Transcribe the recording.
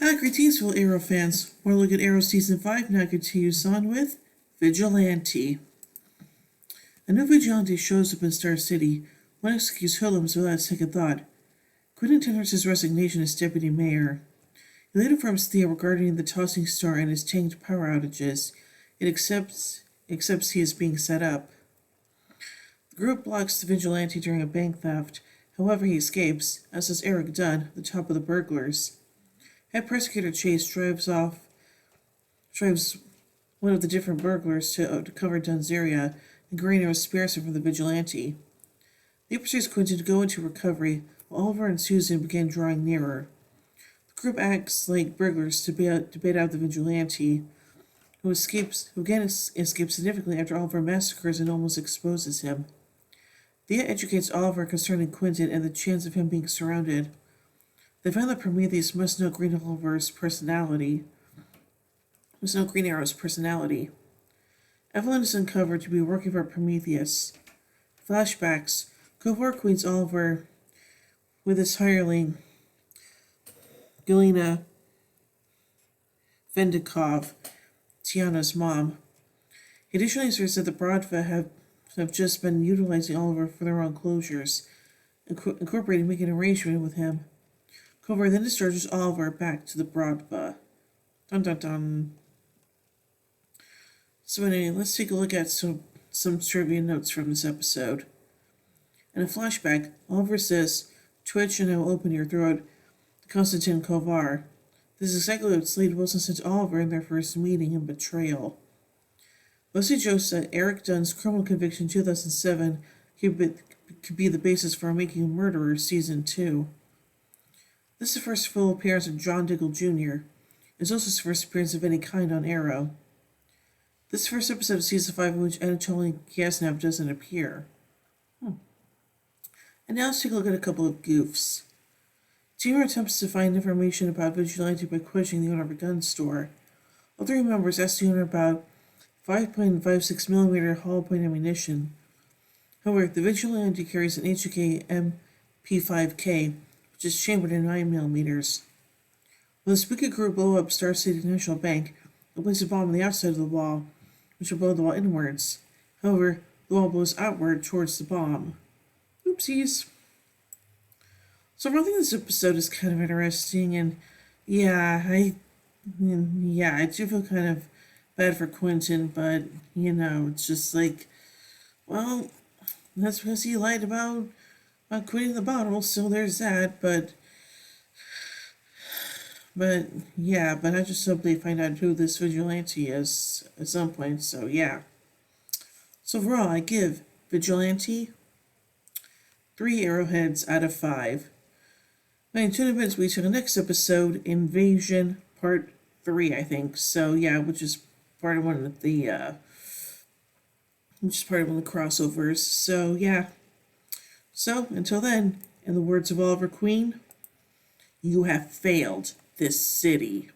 Hi, greetings, fellow Arrow fans. Want to look at Arrow Season 5 now continues on with Vigilante. A new Vigilante shows up in Star City. One executes hoodlums without a second thought. Quentin tenders his resignation as deputy mayor. He later informs Thea regarding the tossing star and his tanked power outages. It accepts he is being set up. The group blocks the Vigilante during a bank theft. However, he escapes, as does Eric Dunn, the top of the burglars. Head prosecutor Chase drives one of the different burglars to cover Dunn's area, and Guarino spares him from the Vigilante. They pursues Quentin to go into recovery, while Oliver and Susan begin drawing nearer. The group acts like burglars to bait out the Vigilante, who again escapes significantly after Oliver massacres and almost exposes him. Thea educates Oliver concerning Quentin and the chance of him being surrounded. They find that Prometheus must know Green Arrow's personality. Evelyn is uncovered to be working for Prometheus. Flashbacks. Kovar acquaints Oliver with his hireling, Galina Vendikov, Tiana's mom. He additionally asserts that the Brodva have just been utilizing Oliver for their own closures, incorporating making an arrangement with him. Kovar then discharges Oliver back to the Brodva. Dun dun dun. So anyway, let's take a look at some trivia notes from this episode. In a flashback, Oliver says, "Twitch and I will open your throat," to Konstantin Kovar. This is exactly what Slade Wilson said to Oliver in their first meeting in Betrayal. Leslie jokes that Eric Dunn's criminal conviction in 2007 could be the basis for Making a Murderer Season 2. This is the first full appearance of John Diggle Jr. It's also his first appearance of any kind on Arrow. This is the first episode of Season 5 in which Anatoly Yasnov doesn't appear. And now let's take a look at a couple of goofs. Teamer attempts to find information about Vigilante by questioning the owner of a gun store. All three members ask the owner about 5.56mm hollow point ammunition. However, the Vigilante carries an HK MP5K, which is chambered in 9mm. When the spooky group blow up Star City National Bank, they place a bomb on the outside of the wall, which will blow the wall inwards. However, the wall blows outward towards the bomb. Oopsies. So I think this episode is kind of interesting, and I do feel kind of bad for Quentin, but it's just like, well, that's because he lied about quitting the bottle, so there's that, but I just hope they find out who this Vigilante is at some point, so yeah. So overall, I give Vigilante 3 arrowheads out of 5. In 2 minutes, we to the next episode, Invasion Part 3, I think, so yeah, which is part of one of the crossovers, so yeah. So, until then, in the words of Oliver Queen, you have failed this city.